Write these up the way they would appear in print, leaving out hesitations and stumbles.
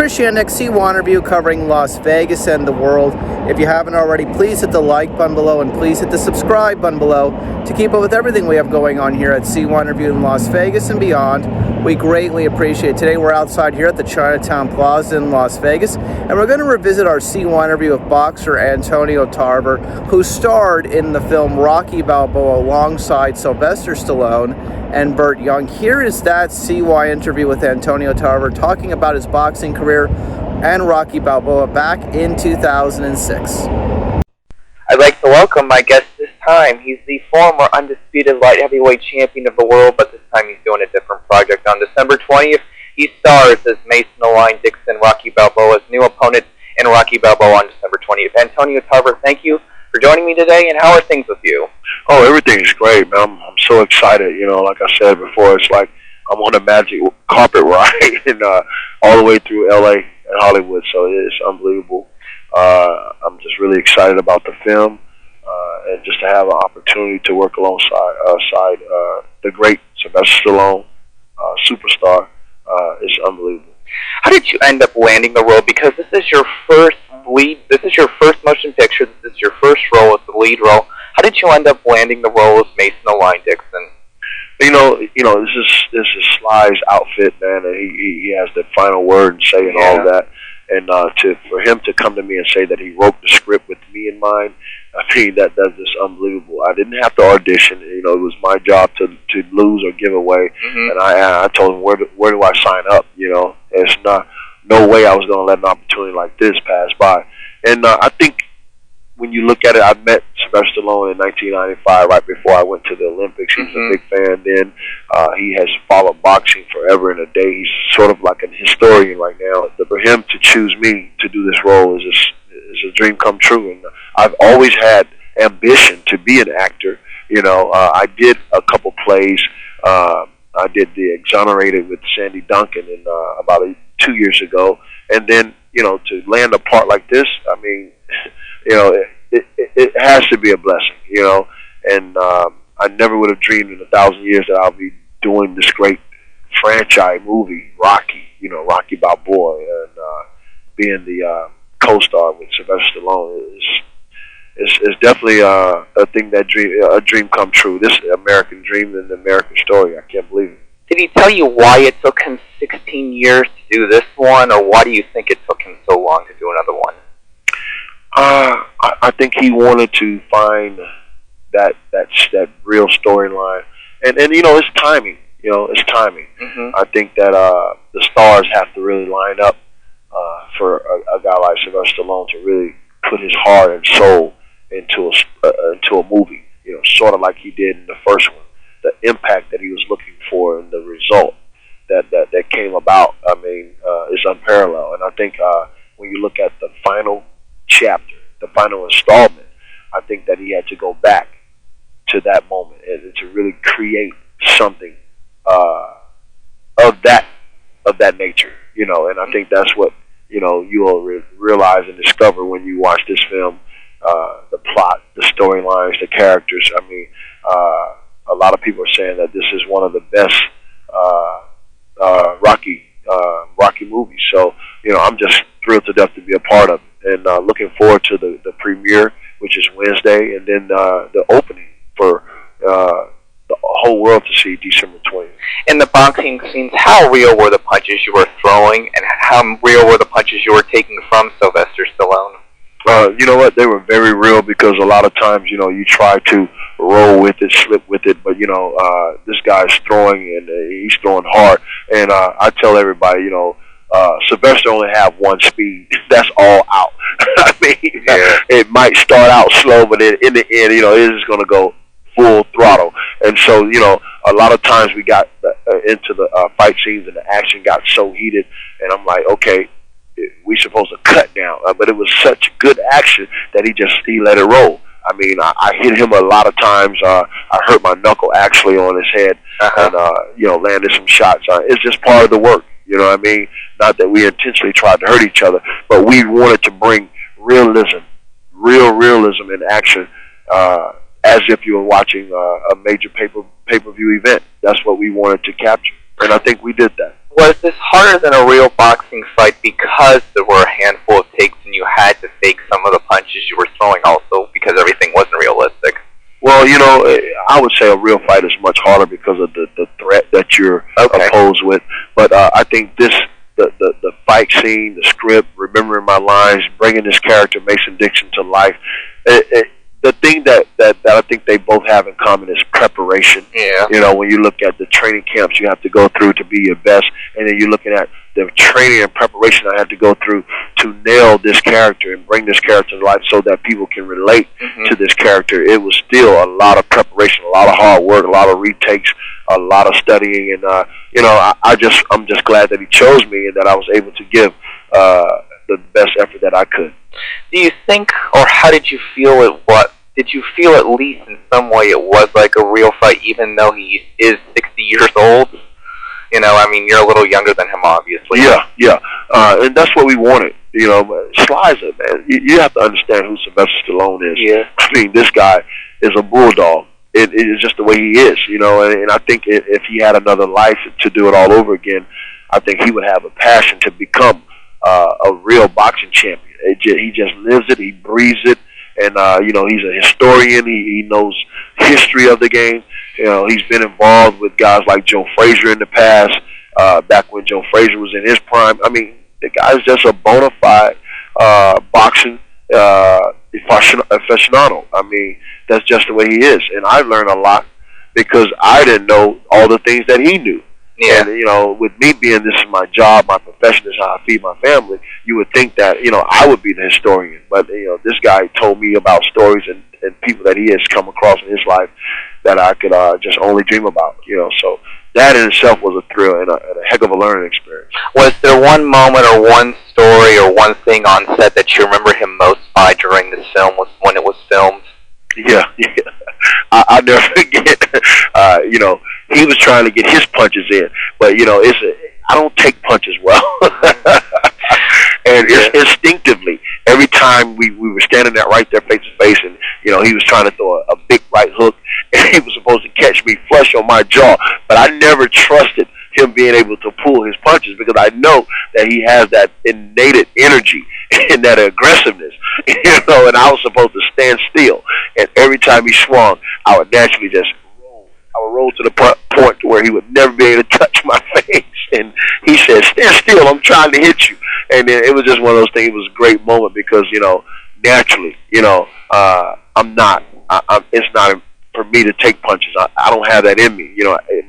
Christianic CYInterview covering Las Vegas and the world. If you haven't already, please hit the like button below and please hit the subscribe button below to keep up with everything we have going on here at CYInterview in Las Vegas and beyond. We greatly appreciate it. Today we're outside here at the Chinatown Plaza in Las Vegas, and we're going to revisit our CYInterview with boxer Antonio Tarver, who starred in the film Rocky Balboa alongside Sylvester Stallone and Burt Young. Here is that CYInterview with Antonio Tarver talking about his boxing career and Rocky Balboa back in 2006. I'd like to welcome my guest this time. He's the former undisputed light heavyweight champion of the world, but this time he's doing a different project. On December 20th, he stars as Mason the Lion Dixon, Rocky Balboa's new opponent in Rocky Balboa on December 20th. Antonio Tarver, thank you for joining me today, and how are things with you? Oh, everything's great, man. I'm so excited. You know, like I said before, it's like I'm on a magic carpet ride and all the way through L.A. and Hollywood, so it's unbelievable. I'm just really excited about the film and just to have an opportunity to work alongside the great Sylvester Stallone, superstar. It's unbelievable. How did you end up landing the role? Because this is your first motion picture. This is your first role as the lead role. How did you end up landing the role as Mason the Lion Dixon? You know, this is Sly's outfit, man, and he has the final word and say and all of that. And for him to come to me and say that he wrote the script with me in mind, I mean, that's just unbelievable. I didn't have to audition. You know, it was my job to lose or give away. Mm-hmm. And I told him, where do I sign up? You know, it's no way I was going to let an opportunity like this pass by. And I think when you look at it, I met Sylvester Stallone in 1995, right before I went to the Olympics. He was a big fan then. He has followed boxing forever and a day. He's sort of like an historian right now. For him to choose me to do this role is a dream come true. And I've always had ambition to be an actor. You know, I did a couple plays. I did The Exonerated with Sandy Duncan about 2 years ago. And then, you know, to land a part like this, I mean, you know, it has to be a blessing, you know, and I never would have dreamed in 1,000 years that I'll be doing this great franchise movie, Rocky, you know, Rocky Balboa, and being the co-star with Sylvester Stallone is definitely a thing a dream come true. This American dream and the American story. I can't believe it. Did he tell you why it took him 16 years to do this one, or why do you think it took him so long to do another one? I think he wanted to find that real storyline, and you know, it's timing. You know, it's timing. Mm-hmm. I think that the stars have to really line up for a guy like Sylvester Stallone to really put his heart and soul into a movie. You know, sort of like he did in the first one. The impact that he was looking for and the result that came about, I mean, is unparalleled. And I think when you look at the final chapter, the final installment, I think that he had to go back to that moment and to really create something of that nature, you know. And I think that's what, you know, you will realize and discover when you watch this film. The plot, the storylines, the characters. I mean, a lot of people are saying that this is one of the best Rocky movies. So, you know, I'm just thrilled to death to be a part of it, and looking forward to the premiere, which is Wednesday, and then the opening for the whole world to see December 20th. In the boxing scenes, how real were the punches you were throwing, and how real were the punches you were taking from Sylvester Stallone? You know what? They were very real, because a lot of times, you know, you try to roll with it, slip with it, but, you know, this guy's throwing, and he's throwing hard. And I tell everybody, you know, Sylvester only have one speed. That's all out. I mean, it might start out slow, but in the end, you know, it is going to go full throttle. And so, you know, a lot of times we got into the fight scenes, and the action got so heated, and I'm like, okay, we supposed to cut now, but it was such good action that he let it roll. I mean, I hit him a lot of times. I hurt my knuckle actually on his head, and you know, landed some shots. It's just part of the work, you know what I mean? Not that we intentionally tried to hurt each other, but we wanted to bring real realism in action, as if you were watching a major pay-per-view event. That's what we wanted to capture, and I think we did that. Was this harder than a real boxing fight because there were a handful of takes and you had to fake some of the punches you were throwing also because everything wasn't realistic? Well, I would say a real fight is much harder because of the threat that you're opposed with. But I think the fight scene, the script, remembering my lines, bringing this character Mason Dixon to life, the thing that I think they both have in common is preparation. Yeah. When you look at the training camps you have to go through to be your best, and then you're looking at the training and preparation I had to go through to nail this character and bring this character to life so that people can relate to this character. It was still a lot of preparation, a lot of hard work, a lot of retakes, a lot of studying, and I'm just glad that he chose me and that I was able to give the best effort that I could. Do you think, or how did you feel it was? Did you feel at least in some way it was like a real fight, even though he is 60 years old? You're a little younger than him, obviously. Yeah. And that's what we wanted. Sly's man. You have to understand who Sylvester Stallone is. Yeah. This guy is a bulldog. It is just the way he is, and I think if he had another life to do it all over again, I think he would have a passion to become a real boxing champion. He just lives it, he breathes it, and he's a historian. He knows history of the game. He's been involved with guys like Joe Frazier in the past, back when Joe Frazier was in his prime. The guy's just a bona fide boxing aficionado. That's just the way he is, and I learned a lot because I didn't know all the things that he knew. Yeah. And, with me being this is my job, my profession, this is how I feed my family, you would think that, I would be the historian. But, this guy told me about stories and people that he has come across in his life that I could just only dream about, So that in itself was a thrill and a heck of a learning experience. Was there one moment or one story or one thing on set that you remember him most by during this film when it was filmed? Yeah. I'll never forget, he was trying to get his punches in, but, I don't take punches well. And instinctively, every time we were standing there right there face to face, and, he was trying to throw a big right hook, and he was supposed to catch me flush on my jaw, but I never trusted him being able to pull his punches because I know that he has that innate energy and that aggressiveness, and I was supposed to stand still, and every time he swung, I would naturally just roll. I would roll to the point to where he would never be able to touch my face, and he said, "Stand still, I'm trying to hit you," and then it was just one of those things. It was a great moment because, naturally, I'm not, it's not for me to take punches. I don't have that in me.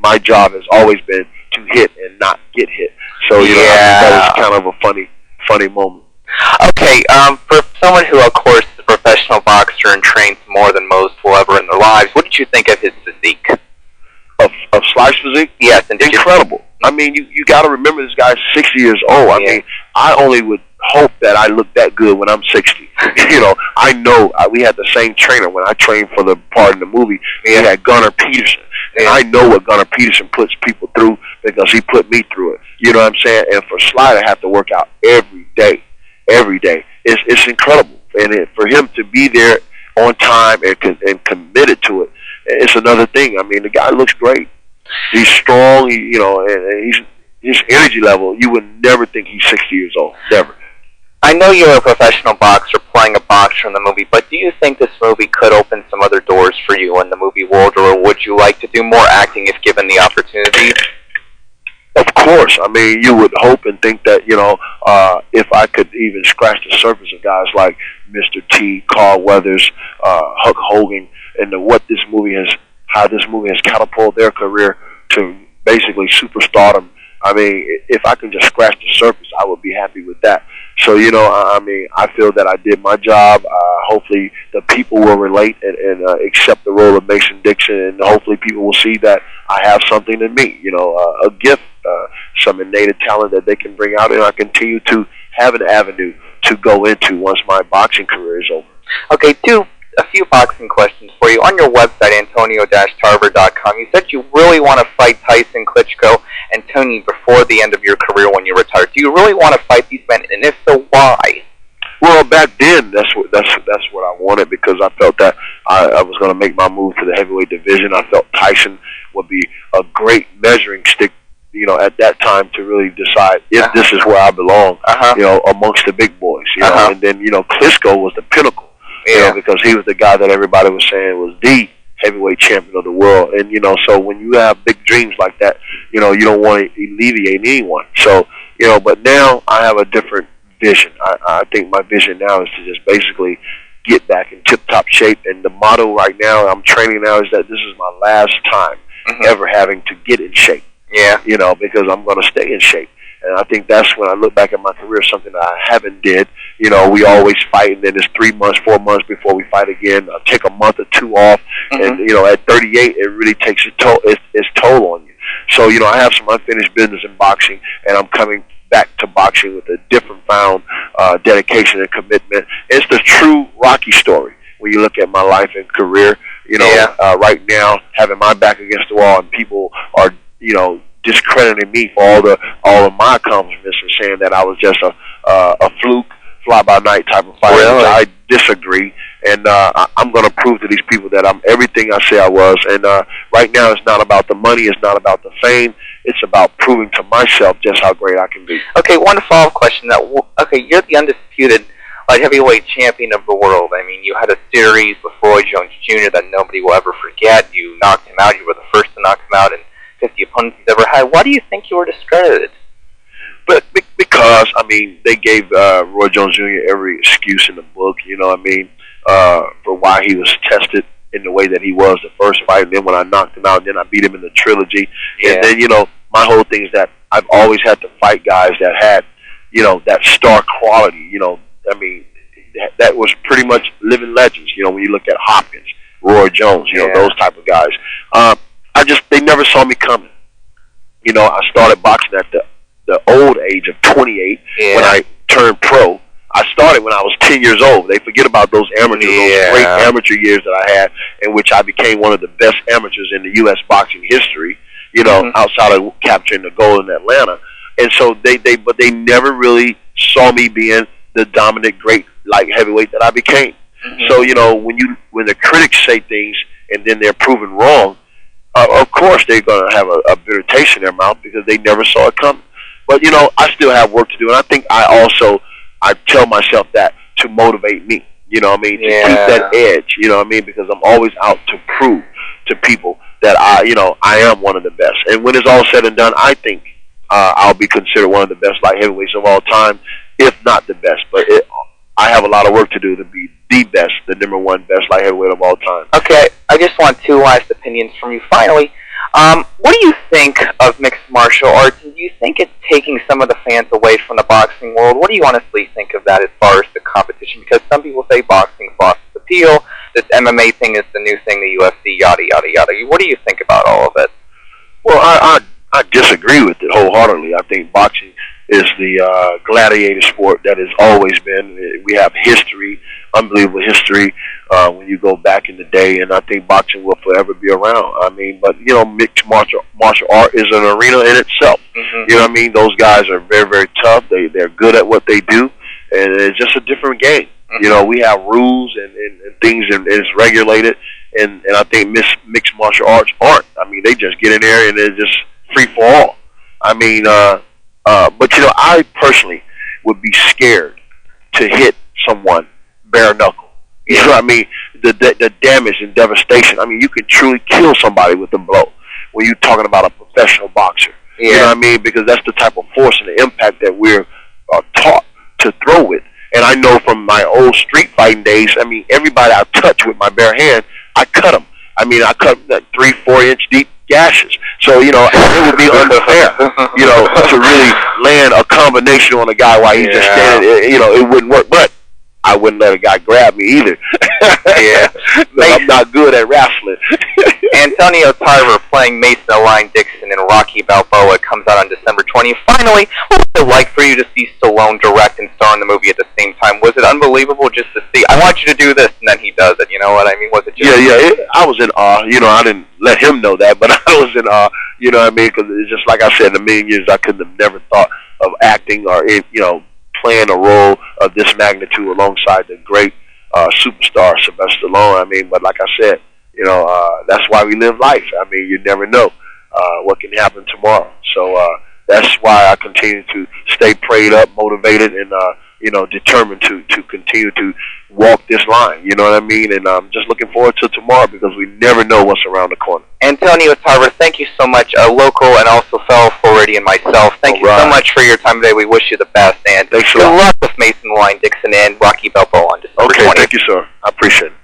My job has always been to hit and not get hit. So, that was kind of a funny moment. Okay, for someone who, of course, is a professional boxer and trains more than most will ever in their lives, what did you think of his physique? Of Sly's physique? Yes, and incredible. You got to remember this guy's 60 years old. I only would hope that I look that good when I'm 60. I know we had the same trainer when I trained for the part in the movie. We had Gunnar Peterson. And I know what Gunnar Peterson puts people through because he put me through it. You know what I'm saying? And for Sly to have to work out every day, it's incredible. And for him to be there on time and committed to it, it's another thing. The guy looks great. He's strong, and his energy level, you would never think he's 60 years old. Never. I know you're a professional boxer playing a boxer in the movie, but do you think this movie could open some other doors for you in the movie world, or would you like to do more acting if given the opportunity? Of course. You would hope and think that, if I could even scratch the surface of guys like Mr. T, Carl Weathers, Hulk Hogan, and how this movie has catapulted their career to basically superstardom. If I can just scratch the surface, I would be happy with that. So, I feel that I did my job. Hopefully the people will relate and accept the role of Mason Dixon, and hopefully people will see that I have something in me, a gift, some innate talent that they can bring out, and I continue to have an avenue to go into once my boxing career is over. Okay, a few boxing questions for you. On your website, Antonio-Tarver.com, you said you really want to fight Tyson, Klitschko, and Tony before the end of your career when you retire. Do you really want to fight these men, and if so, why? Well, back then, that's what I wanted because I felt that I was going to make my move to the heavyweight division. I felt Tyson would be a great measuring stick, at that time to really decide if this is where I belong, amongst the big boys, and then, Klitschko was the pinnacle, because he was the guy that everybody was saying was the heavyweight champion of the world. And, so when you have big dreams like that, you don't want to alleviate anyone. So, but now I have a different vision. I think my vision now is to just basically get back in tip-top shape. And the motto right now, I'm training now, is that this is my last time ever having to get in shape. Yeah. Because I'm going to stay in shape. And I think that's when I look back at my career, something that I haven't did. We always fight, and then it's 3 months, 4 months before we fight again. I'll take a month or two off, and, at 38, it really takes its toll on you. So, I have some unfinished business in boxing, and I'm coming back to boxing with a different found dedication and commitment. It's the true Rocky story when you look at my life and career. Right now, having my back against the wall, and people are, discrediting me for all of my accomplishments and saying that I was just a fluke, fly-by-night type of fighter. Really? I disagree, and I'm going to prove to these people that I'm everything I say I was. And right now, it's not about the money, it's not about the fame. It's about proving to myself just how great I can be. Okay, one follow-up question. You're the undisputed light heavyweight champion of the world. I mean, you had a series with Roy Jones Jr. that nobody will ever forget. You knocked him out. You were the first to knock him out, and 50 opponents he's ever had. Why do you think you were discredited? But because, they gave Roy Jones Jr. every excuse in the book, for why he was tested in the way that he was the first fight. And then when I knocked him out, then I beat him in the trilogy. Yeah. And then, my whole thing is that I've always had to fight guys that had, that star quality, that was pretty much living legends, when you look at Hopkins, Roy Jones, those type of guys. They never saw me coming. I started boxing at the old age of 28 when I turned pro. I started when I was 10 years old. They forget about those amateurs, those great amateur years that I had, in which I became one of the best amateurs in the U.S. boxing history, outside of capturing the gold in Atlanta. And so but they never really saw me being the dominant, great light heavyweight that I became. So, when the critics say things and then they're proven wrong, of course they're going to have a bitter taste in their mouth because they never saw it coming. But, I still have work to do, and I think I tell myself that to motivate me, to keep that edge, because I'm always out to prove to people that I am one of the best. And when it's all said and done, I think I'll be considered one of the best light heavyweights of all time, if not the best. But I have a lot of work to do to be the best, the number one best light heavyweight of all time. Okay, I just want two last opinions from you. Finally, what do you think of mixed martial arts? Do you think it's taking some of the fans away from the boxing world? What do you honestly think of that as far as the competition? Because some people say boxing's lost its appeal, this MMA thing is the new thing, the UFC, yada, yada, yada. What do you think about all of it? Well, I disagree with it wholeheartedly. I think boxing is the gladiator sport that has always been. We have history, unbelievable history, when you go back in the day, and I think boxing will forever be around. But mixed martial art is an arena in itself. Those guys are very, very tough. They're good at what they do, and it's just a different game. We have rules and things, and it's regulated, and I think mixed martial arts aren't. They just get in there and it's just free for all. But I personally would be scared to hit someone bare knuckle. You know what I mean? The damage and devastation. You can truly kill somebody with a blow when you're talking about a professional boxer. You know what I mean? Because that's the type of force and the impact that we're taught to throw with. And I know from my old street fighting days, everybody I touch with my bare hand, I cut them. I cut them 3-4 inch deep gashes. So, it would be unfair, to really land a combination on a guy while he's just standing. It wouldn't work. But I wouldn't let a guy grab me either. I'm not good at wrestling. Antonio Tarver playing Mason Align Dixon in Rocky Balboa comes out on December 20th. Finally, what was it like for you to see Stallone direct and star in the movie at the same time? Was it unbelievable just to see, I want you to do this, and then he does it, you know what I mean? Was it just... I was in awe. I didn't let him know that, but I was in awe, because it's just like I said, in a million years, I could have never thought of acting or, playing a role of this magnitude alongside the great superstar Sylvester Stallone. But like I said, that's why we live life. You never know what can happen tomorrow. So that's why I continue to stay prayed up, motivated, and determined to continue to walk this line. You know what I mean? And I'm just looking forward to tomorrow because we never know what's around the corner. Antonio Tarver, thank you so much, a local and also fellow Floridian myself. Thank you so much for your time today. We wish you the best, and thanks good luck with Mason the Line Dixon and Rocky Balboa on December 20th. Okay, thank you, sir. I appreciate it.